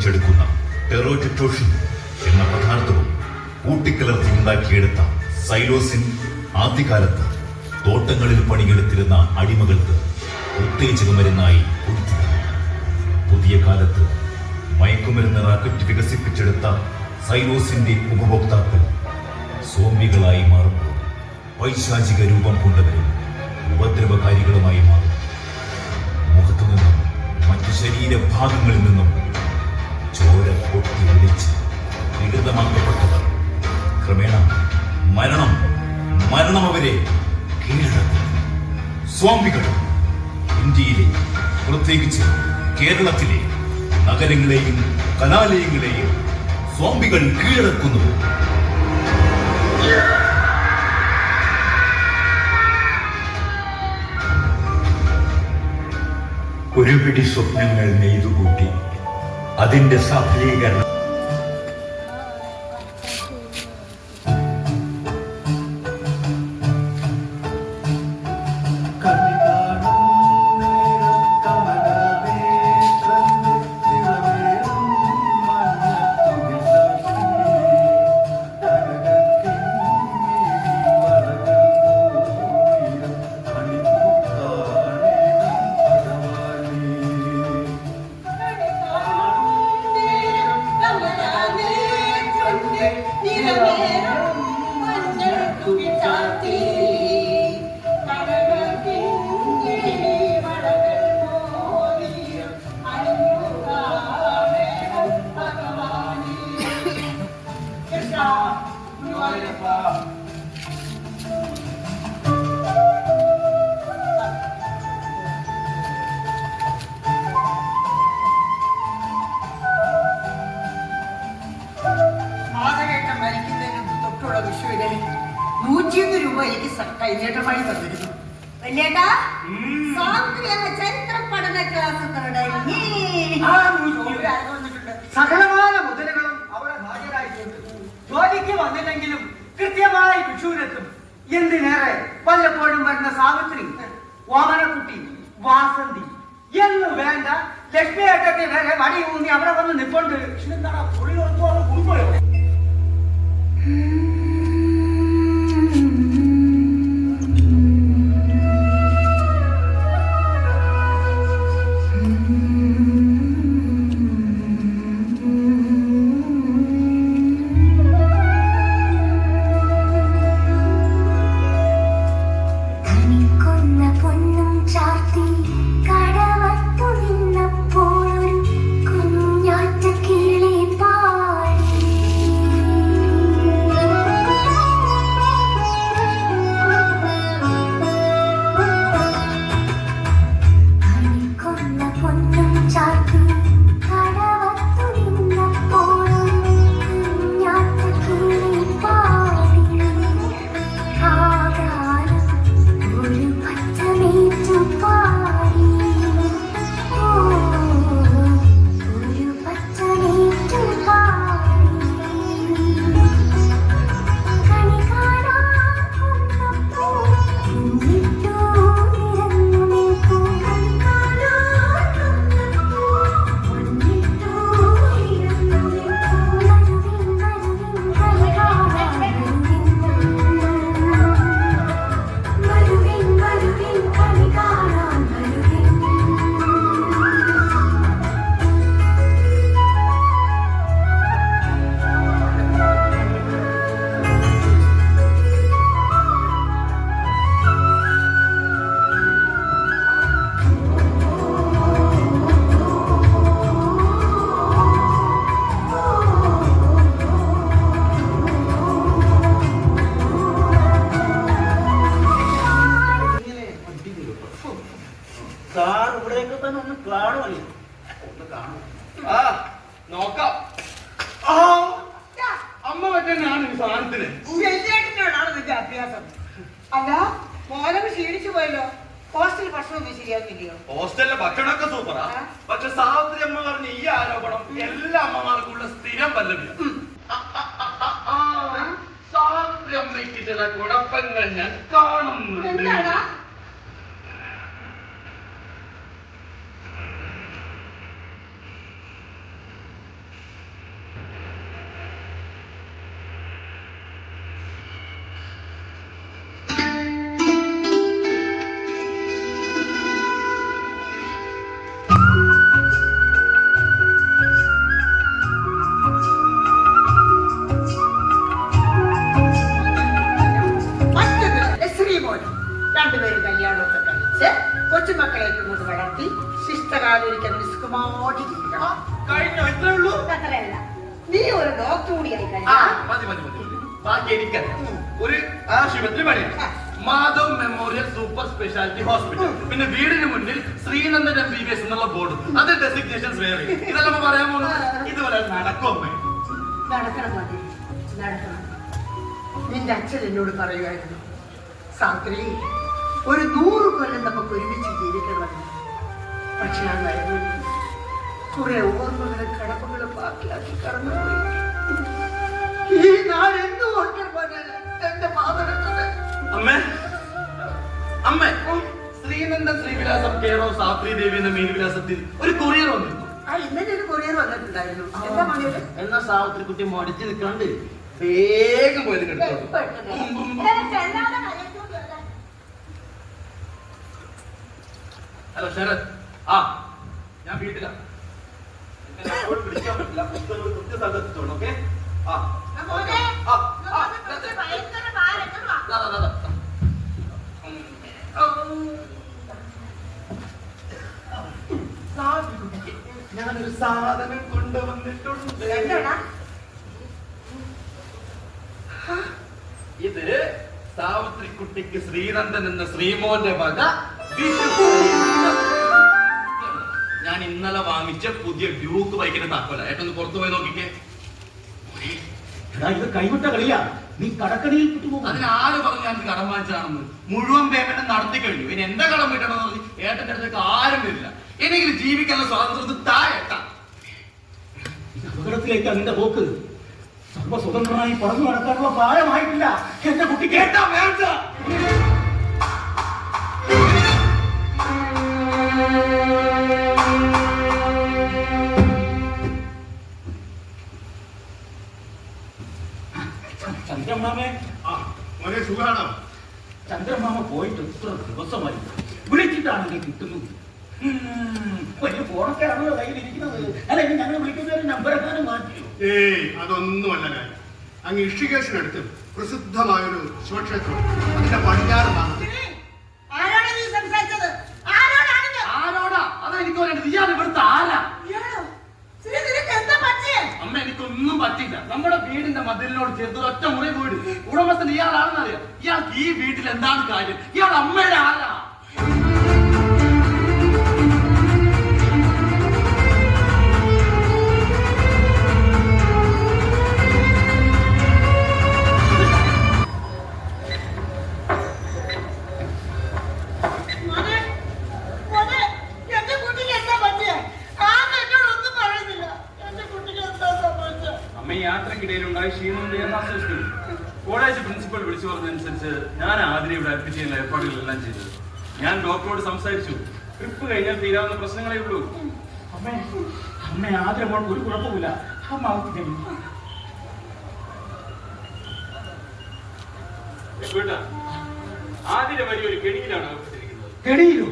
നിർമ്മിച്ചെടുക്കുന്ന ടെറോറ്റിറ്റോഷിൻ എന്ന പദാർത്ഥവും കൂട്ടിക്കലർത്തി ഉണ്ടാക്കിയെടുത്ത സൈലോസിൻ ആദ്യകാലത്ത് തോട്ടങ്ങളിൽ പണിയെടുത്തിരുന്ന അടിമകൾക്ക് ഉത്തേജകമരുന്നായി കൊടുത്തിരുന്നു. പുതിയ കാലത്ത് മയക്കുമരുന്ന് റാക്കറ്റ് വികസിപ്പിച്ചെടുത്ത സൈലോസിന്റെ ഉപഭോക്താക്കൾ സോംബികളായി മാറുമ്പോൾ പൈശാചിക രൂപം കൊണ്ടവരും ഉപദ്രവകാരികളുമായി മാറും. മുഖത്തു നിന്നും മറ്റു ശരീരഭാഗങ്ങളിൽ നിന്നും ചോര പൊട്ടി ഒലിച്ച് വികൃതമാക്കപ്പെട്ടവർ ക്രമേണ മരണം അവരെ കീഴടക്കും. സ്വാമികൾ ഇന്ത്യയിലെ, പ്രത്യേകിച്ച് കേരളത്തിലെ നഗരങ്ങളെയും കലാലയങ്ങളെയും സ്വാമികൾ കീഴടക്കുന്നു. ഒരു പിടി സ്വപ്നങ്ങൾ നെയ്തുകൂട്ടി അതിന്റെ സഫലീകരണം രൂപ എനിക്ക് കൈനീട്ടമായി തന്നിരുന്നു. ചരിത്ര പഠന ക്ലാസ് സകലമായ മുതലുകളും അവിടെ ഹാജരായിട്ടുണ്ട്. ജോലിക്ക് വന്നില്ലെങ്കിലും കൃത്യമായി വിഷുവിനെത്തും. എന്തിനേറെ വല്ലപ്പോഴും വരുന്ന സാവിത്രി, ഓമനക്കുട്ടി, വാസന്തി എന്ന് വേണ്ട ലക്ഷ്മിയേട്ടൊക്കെ വരെ വടി ഊന്നി അവിടെ വന്ന് നിപ്പുണ്ട്. എന്താണ് പൊളിയോളം കുടുംബയോ? നോക്കാം. അമ്മ പറ്റുന്നതാണ് ഈ സാധനത്തിന്. അഭ്യാസം അല്ല മോനെ ക്ഷീണിച്ചു പോയല്ലോ. ഹോസ്റ്റൽ ഭക്ഷണമൊന്നും ശരിയാക്കില്ലയോ? ഹോസ്റ്റലിലെ ഭക്ഷണമൊക്കെ സൂപ്പറാ. പക്ഷെ സാവിത്രി അമ്മ പറഞ്ഞ ഈ ആരോപണം എല്ലാ അമ്മമാർക്കുള്ള സ്ഥിരം പല്ലവിയാണ്. സാവിത്രി അമ്മയ്ക്ക് ചില കുഴപ്പങ്ങൾ ഞാൻ കാണുന്നുണ്ട്. നീ ഒരു ഡോക്ടർ കൂടിയായി ആ, കഴിഞ്ഞു. മതി മതി മതി മതി. ബാക്കി എനിക്കറിയാം. ഒരു ആശുപത്രി പണിയാണ്, Madhav memorial super speciality hospital. പിന്നെ വീടിന് മുന്നിൽ ശ്രീനന്ദൻ MBBS എന്നുള്ള ബോർഡും അത് ഡെസിഗ്നേഷൻസ് വേറെ. ഇതെല്ലാം പറയാൻ പോകുന്നത് ഇതുപോലെ നടക്കും അമ്മേ. നടക്കണം മതി, നടക്കണം. നിന്റെ അച്ഛൻ എന്നോട് പറയുമായിരുന്നു, സാത്രി ഒരു 100 കൊല്ലം നമുക്ക് ഒരുമിച്ച് ജീവിക്കണമെന്ന്. പക്ഷെ ആ വരവിൽ കുറെ ഓർമ്മകളും കടമകളും ബാക്കിയാക്കി കടന്നുപോയി. ഈ നാട് എന്ത് ഓർക്കാൻ പോലാണ് എന്റെ മാതൃകത്ത്. അമ്മേ അമ്മേ, ശ്രീനന്ദൻ ശ്രീവിലാസം കെയർ ഓഫ് സാത്രി ദേവി എന്ന മേൽവിലാസത്തിൽ ഒരു കൊറിയർ വന്നിരുന്നു. ആ ഇന്നലെ ഒരു കൊറിയർ വന്നിട്ടുണ്ടായിരുന്നു. എന്താ മണിയത്? എന്നാ സാവിത്രി കുട്ടി മടിച്ചു നിൽക്കാണ്ട് വേഗം പോയത് കിട്ടും. ഹലോ ശരത്, ആ ഞാൻ വീട്ടിലാ. എന്നെ അപ്പോൾ വിളിക്കാൻ പറ്റില്ല. പുസ്തകങ്ങൾ കൃത്യസ്ഥലത്ത് എത്തിച്ചോളൂ. ഓക്കെ? ആ ദാ, ദാ, ദാ, ദാ. സാവിത്രി കുട്ടിക്ക് ഞാനൊരു സാധനം കൊണ്ടുവന്നിട്ടുണ്ട്. എന്താടാ? ഇത് സാവിത്രി കുട്ടിക്ക് ശ്രീനന്ദൻ എന്ന ശ്രീമോന്റെ വക വിഷു. ഞാൻ ഇന്നലെ വാങ്ങിച്ച പുതിയ ഡ്യൂക്ക് ബൈക്കിന്റെ താക്കോല. ഏട്ടൊന്ന് പുറത്തു പോയി നോക്കിക്കേ. ഇത് കൈവിട്ട കളിയാ, നീ കടക്കടിയിൽ കിട്ടുമോ? അതിന് ആര് പറഞ്ഞു ഞാൻ കടം വാങ്ങിച്ചതാണെന്ന്? മുഴുവൻ പേയ്മെന്റ് നടത്തി കഴിഞ്ഞു. ഇനി എന്റെ കടം വീട്ടണമെന്ന് പറഞ്ഞ് ഏട്ടന്റെ അടുത്തേക്ക് ആരും വരില്ല. എനിക്ക് ജീവിക്കാനുള്ള സ്വാതന്ത്ര്യത്തിൽ താഴെത്താം. അപകടത്തിലേക്ക് അതിന്റെ പോക്ക്. സർവസ്വതന്ത്രമായി പറഞ്ഞു നടക്കാനുള്ള പ്രായമായിട്ടില്ല എന്റെ കുട്ടി. കേട്ടാ വേണ്ട. ചന്ദ്രമാമേ, മോനെ സുഖാണോ? ചന്ദ്രമാമ പോയിട്ട് എത്ര ദിവസമായി, വിളിച്ചിട്ടാണെങ്കിൽ കിട്ടുന്നത്. വലിയ ഫോണൊക്കെ ആണല്ലോ കയ്യിലിരിക്കുന്നത്. അല്ലെങ്കിൽ ഞങ്ങൾ വിളിക്കുന്ന നമ്പർ എങ്ങാനും മാറ്റിയോ? ഏയ് അതൊന്നുമല്ല. ഞാൻ അങ്ങ് ഇഷ്ടികേശിനടുത്ത് പ്രസിദ്ധമായൊരു ശിവക്ഷേത്രം, അതിന്റെ പടിഞ്ഞാറ് ഭാഗത്ത്. ആരോടാ നീ സംസാരിച്ചത്? ആരോടാണ് ഞാൻ? ആരോടാ? അതാ എനിക്ക് പറയേണ്ടത്. ഇയാൾ ഇവിടുത്തെ ആരാ? ഇയാളോ? ശ്രീ, നിനക്ക് എന്താ പറ്റിയേ? അമ്മ, എനിക്കൊന്നും പറ്റില്ല. നമ്മുടെ വീടിന്റെ മതിലിനോട് ചേർത്ത് ഒറ്റ മുറി വീട്. ഉടമസ്ഥൻ ഇയാളാണെന്നറിയാം. ഇയാൾക്ക് ഈ വീട്ടിൽ എന്താണ് കാര്യം? ഇയാൾ അമ്മയുടെ ആരാ? മോനെ, മോനെ, എന്റെ കുട്ടിക്ക് എന്താ പറ്റിയേ? ആരും എന്നോടൊന്നും പറയുന്നില്ല. എന്റെ കുട്ടിക്ക് എന്താ സംഭവിച്ചേ? അമ്മ ഈ യാത്രക്കിടയിലുണ്ടായ ക്ഷീണം ആശ്വസിക്കുന്നു. കോളേജ് പ്രിൻസിപ്പൽ വിളിച്ചു പറഞ്ഞതനുസരിച്ച് ഞാൻ ആതിരെ ഇവിടെ അഡ്മിറ്റ് ചെയ്യുന്ന ഏർപ്പാടുകളെല്ലാം ചെയ്തത്. ഞാൻ ഡോക്ടറോട് സംസാരിച്ചു. ട്രിപ്പ് കഴിഞ്ഞാൽ തീരാവുന്ന പ്രശ്നങ്ങളേ ഉള്ളൂ. അമ്മേ, അമ്മ ആദ്യം ഒരു കുഴപ്പമില്ല. അമ്മ ആതിരെ വലിയൊരു കെണിയിലാണ് അകപ്പെട്ടിരിക്കുന്നത്. കെണിയിലോ?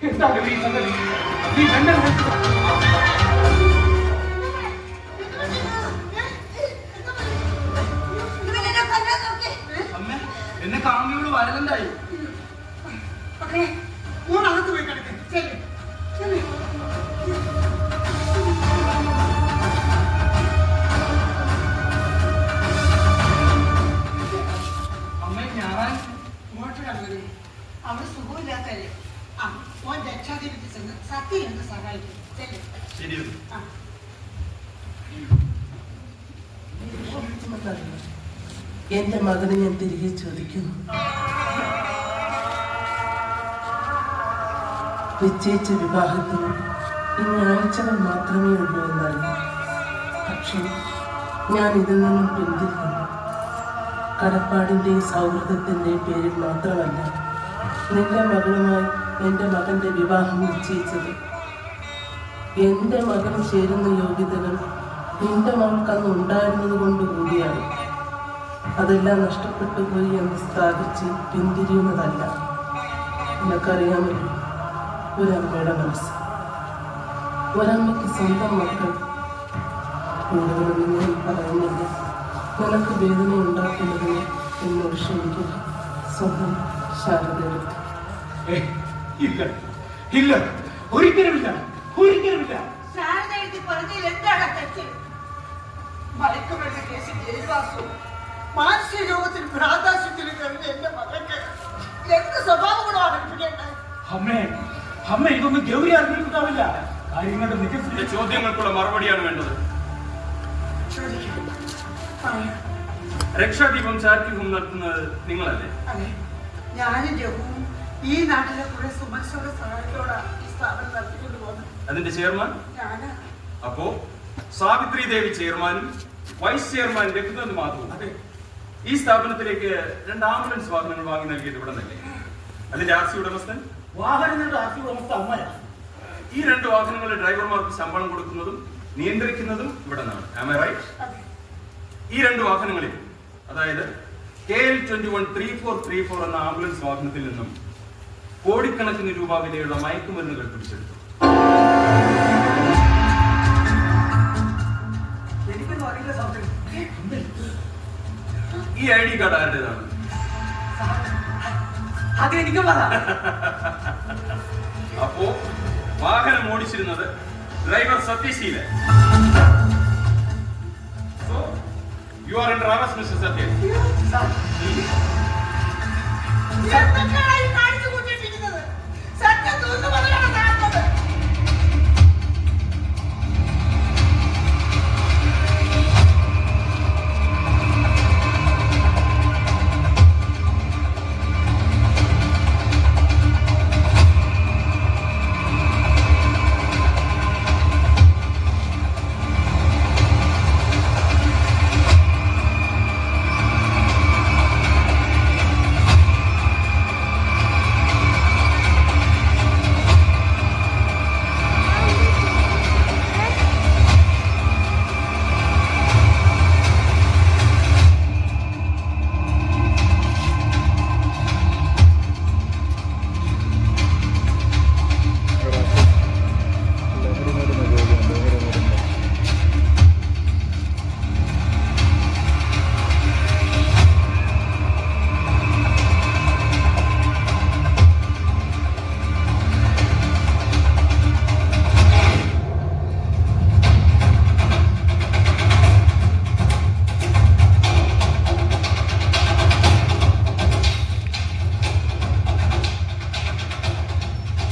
എന്താണ് ഈ സംഗതി? നീ തന്നെ അമ്മ, എന്നെ കാണുമ്പോൾ വരലുണ്ടായി. മോളകത്ത് പോയി കിടക്ക്. ചെല്ല്, ചെല്ല്. അമ്മ, ഞാൻ മോട്ടറാണ് അവിടെ സുഖമില്ലാത്തല്ലേ. ആ, മോൻ രക്ഷാധിപതി ചെന്ന് സത്യം എന്ന് സഹായിക്കും. ചെല്ല്. ശരി. ആ. എന്റെ മകനെ ഞാൻ തിരികെ ചോദിക്കുന്നു. നിശ്ചയിച്ച വിവാഹത്തിന് ഇനി ആഴ്ചകൾ മാത്രമേ ഉള്ളൂ എന്നറിയാം. പക്ഷേ ഞാൻ ഇതിൽ നിന്നും പിന്തിരിക്കുന്നു. കടപ്പാടിന്റെയും സൗഹൃദത്തിന്റെയും പേരിൽ മാത്രമല്ല നിന്റെ മകളുമായി എന്റെ മകന്റെ വിവാഹം നിശ്ചയിച്ചത്. എന്റെ മകന് ചേരുന്ന യോഗ്യതകൾ നിന്റെ മകൾക്ക് അന്ന് ഉണ്ടായിരുന്നത് കൊണ്ട് കൂടിയാണ്. അതെല്ലാം നഷ്ടപ്പെട്ടു പോയി എന്ന് സ്ഥാപിച്ച് പിന്തിരിയുന്നതല്ല. നിനക്കറിയാമല്ലോ ഒരമ്മയുടെ മനസ്സ്. ഒരമ്മയ്ക്ക് സ്വന്തം മക്കൾ. കൂടുതലൊന്നും ഞാൻ പറയുന്നില്ല. നിനക്ക് വേദന ഉണ്ടാക്കുന്നതിന് എന്നോട് ക്ഷമിക്കുക. സ്വന്തം ശാരദയെടുത്ത്. ഇല്ല, ഇല്ല, ഒരിക്കലുമില്ല, ഒരിക്കലുമില്ല. ശാരദ എഴുതി പറഞ്ഞതിൽ എന്താണ് തെറ്റ്? മയക്കുമരുന്ന് കേസിൽ ജയിൽവാസവും മാനസിക രോഗത്തിൽ ഭ്രാന്താശുപത്രിയിൽ കഴിഞ്ഞ എന്റെ മകൾക്ക് എന്ത് സ്വഭാവ ഗുണമാണ് എടുപ്പിക്കേണ്ടത്? അമ്മ ഇതൊന്നും ഗൗരി അറിഞ്ഞിട്ടുണ്ടാവില്ല. കാര്യങ്ങളുടെ എന്റെ നിജസ്ഥിതി ചോദ്യങ്ങൾക്കുള്ള മറുപടിയാണ് വേണ്ടത്. ചോദിക്കൂ. പറയൂ. രക്ഷാദീപം ചാരിറ്റി ഹോം നടത്തുന്നത് നിങ്ങളല്ലേ? അതെ, ഞാനും രഘുവും ഈ നാട്ടിലെ കുറെ സുമനസ്സുകളുടെ സഹായത്തോടാണ് ഈ സ്ഥാപനം നടത്തിക്കൊണ്ട് പോകുന്നത്. അതിന്റെ ചെയർമാൻ? ഞാന് അപ്പോ സാവിത്രി ദേവി ചെയർമാനും വൈസ് ചെയർമാൻ രഘുനന്ദ് മാധവും അതെ. ഈ സ്ഥാപനത്തിലേക്ക് 2 ആംബുലൻസ് വാഹനങ്ങൾ വാങ്ങി നൽകിയത് ഇവിടെ തന്നെ. അതിന്റെ ആർ സി ഉടമസ്ഥൻ? വാഹനങ്ങളുടെ ആസ്തി ഉടമസ്ഥ അമ്മയാ. ഈ 2 വാഹനങ്ങളുടെ ഡ്രൈവർമാർക്ക് ശമ്പളം കൊടുക്കുന്നതും നിയന്ത്രിക്കുന്നതും ഇവിടെ നിന്നാണ്. Am I right? അതെ. ഈ 2 വാഹനങ്ങളിൽ, അതായത് KL 213434 എന്ന ആംബുലൻസ് വാഹനത്തിൽ നിന്നും കോടിക്കണക്കിന് രൂപ വിലയുള്ള മയക്കുമരുന്നുകൾ പിടിച്ചെടുത്തു. എനിക്കൊന്നും അറിയില്ല സൗകര്യം. ഈ ID കാർഡ് ആരുടേതാണ്? അതെനിക്കുള്ളതാ. അപ്പോ വാഹനം ഓടിച്ചിരുന്നത് driver Sathyasheelan. So, you are under arrest, Mr. Satya. എന്തൊക്കെയാണ് ഈ കാണിച്ചു കൂട്ടിയിട്ടിരിക്കുന്നത്? സത്യം തുറന്നു പറയാനാണ് കാണുന്നത്.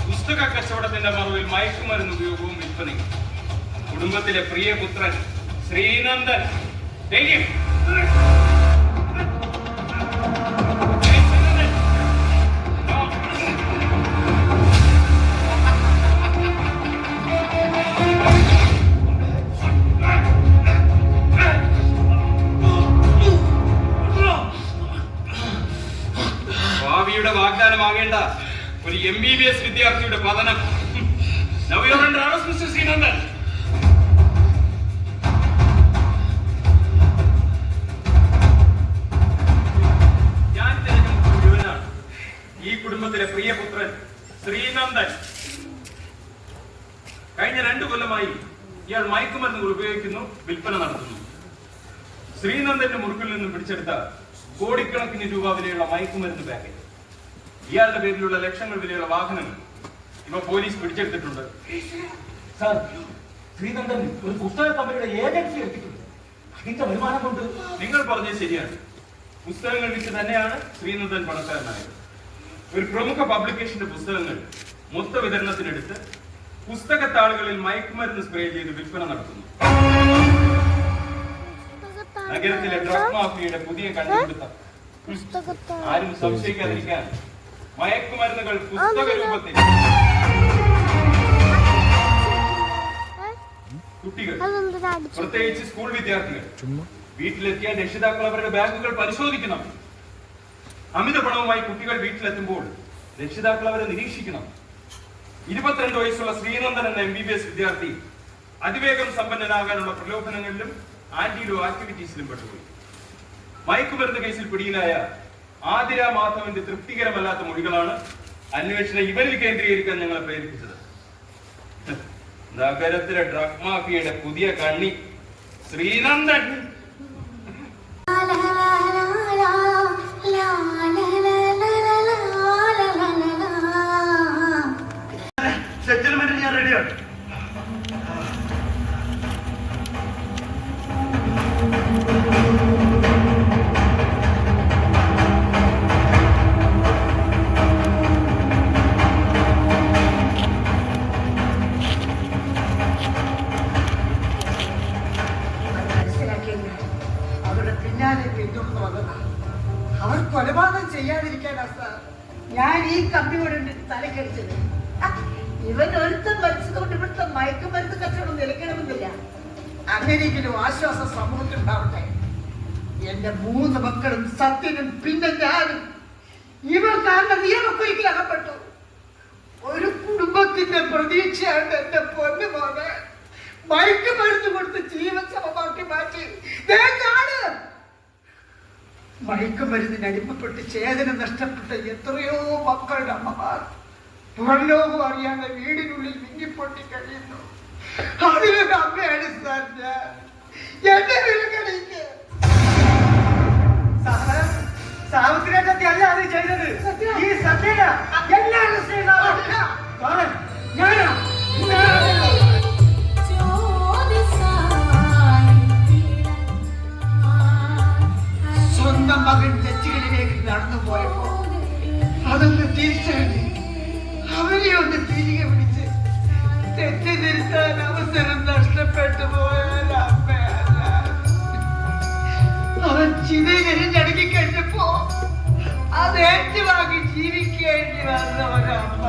പുസ്തക കച്ചവടത്തിന്റെ മറവിൽ മയക്കുമരുന്ന് ഉപയോഗവും വിൽപ്പനയും. കുടുംബത്തിലെ പ്രിയപുത്രൻ ശ്രീനന്ദൻ. Take him. ഭാവിയുടെ വാഗ്ദാനമാകേണ്ട ഒരു MBBS വിദ്യാർത്ഥിയുടെ പതനം. Now you are under arrest, Mr. Srinandan. ഞാൻ തിരഞ്ഞെടുത്ത മുഴുവനാണ് ഈ കുടുംബത്തിലെ പ്രിയപുത്രൻ ശ്രീനന്ദൻ. കഴിഞ്ഞ 2 കൊല്ലമായി ഇയാൾ മയക്കുമരുന്നുകൾ ഉപയോഗിക്കുന്നു, വിൽപ്പന നടത്തുന്നു. ശ്രീനന്ദന്റെ മുറുക്കിൽ നിന്നും പിടിച്ചെടുത്ത കോടിക്കണക്കിന് രൂപ വിലയുള്ള മയക്കുമരുന്ന് പാക്കറ്റ്, ഇയാളുടെ പേരിലുള്ള ലക്ഷങ്ങൾ വിലയുള്ള വാഹനങ്ങൾ ഇവ പോലീസ് പിടിച്ചെടുത്തിട്ടുണ്ട്. സാർ, ശ്രീനന്ദൻ ഒരു പുസ്തക കമ്പനിയുടെ ഏജൻസി എടുത്തിട്ടുണ്ട്. അതിന്റെ വരുമാനം കൊണ്ട് നിങ്ങൾ പറഞ്ഞത് ശരിയാണ്. പുസ്തകങ്ങൾ വിറ്റ് തന്നെയാണ് ശ്രീനന്ദൻ പണക്കാരനായത്. ഒരു പ്രമുഖ പബ്ലിക്കേഷന്റെ പുസ്തകങ്ങൾ മൊത്ത വിതരണത്തിനെടുത്ത് പുസ്തകത്താളുകളിൽ മയക്കുമരുന്ന് സ്പ്രേ ചെയ്ത് വിൽപ്പന നടത്തുന്നു. നഗരത്തിലെ ഡ്രഗ് മാഫിയയുടെ പുതിയ കണ്ടുപിടുത്തം. ആരും സംശയിക്കാതിരിക്കാൻ മയക്കുമരുന്നുകൾ പുസ്തക രൂപത്തിൽ കുട്ടികൾ, പ്രത്യേകിച്ച് സ്കൂൾ വിദ്യാർത്ഥികൾ വീട്ടിലെത്തിയ രക്ഷിതാക്കൾ അവരുടെ ബാഗുകൾ പരിശോധിക്കണം. അമിത പണവുമായി കുട്ടികൾ വീട്ടിലെത്തുമ്പോൾ രക്ഷിതാക്കൾ അവരെ നിരീക്ഷിക്കണം. 22 വയസ്സുള്ള ശ്രീനന്ദൻ എന്ന MBBS വിദ്യാർത്ഥി അതിവേഗം സമ്പന്നനാകാനുള്ള പ്രലോഭനങ്ങളിലും ആന്റിലോ ആക്ടിവിറ്റീസിലും പെട്ടുപോയി. മയക്കുമരുന്ന് കേസിൽ പിടിയിലായ ആതിര മാധവന്റെ തൃപ്തികരമല്ലാത്ത മൊഴികളാണ് അന്വേഷണം ഇവരിൽ കേന്ദ്രീകരിക്കാൻ ഞങ്ങളെ പ്രേരിപ്പിച്ചത്. നഗരത്തിലെ ഡ്രഗ് മാഫിയയുടെ പുതിയ കണ്ണി ശ്രീനന്ദൻ. സെറ്റിൽമെന്റ് ഞാൻ റെഡിയാണ്. ചെയ്യാതിരിക്കാനാ സാർ ഞാൻ ഈ കമ്പി കൊണ്ട് തലക്കടിച്ചത്. ഇവൻ ഒരുത്തം വലിച്ചതുകൊണ്ട് ഇവിടുത്തെ മയക്കുമരുന്ന് കച്ചവടം നിലയ്ക്കണമെന്നില്ല. അങ്ങനെയെങ്കിലും ആശ്വാസം സമൂഹത്തിലുണ്ടാവട്ടെ. എന്റെ 3 മക്കളും സത്യനും പിന്നെ ഞാനും ഇവർ കാരണം നിയമക്കുരുക്കിൽ അകപ്പെട്ടു. ഒരു കുടുംബത്തിന്റെ പ്രതീക്ഷയാണ് എന്റെ പൊന്നു മോനെ മയക്കുമരുന്ന് കൊടുത്ത് ജീവൻ സമമാക്കി മാറ്റി. മയക്കുമരുന്നിന് അടിമപ്പെട്ട് ചേതന നഷ്ടപ്പെട്ട എത്രയോ മക്കളുടെ അമ്മമാർ പുറംലോകം അറിയാതെ വീടിനുള്ളിൽ മിന്നിപ്പൊട്ടി കഴിയുന്നു. അതിലൊരു അമ്മയാണ് സാർ ഞാൻ. എന്നെ വിലക്കണിക്ക് സാവിത്രിയെ സത്യം അല്ല അത് ചെയ്തത്. ഈ സത്യ എന്നെ അറസ്റ്റ് ചെയ്താൽ ഞാനാ സ്വന്തം മകൻ തെറ്റുകളിലേക്ക് നടന്നു പോയപ്പോ അതൊന്ന് തിരിച്ചറിഞ്ഞ് അവരെ ഒന്ന് തിരികെ പിടിച്ച് തെറ്റ് തിരുത്താൻ അവസരം നഷ്ടപ്പെട്ടു പോയാൽ അമ്മയല്ല. അവൻ ചിതകരിഞ്ഞടക്കി കഴിഞ്ഞപ്പോ അത് ഏറ്റുവാങ്ങി ജീവിക്കേണ്ടി വന്ന ഒരമ്മ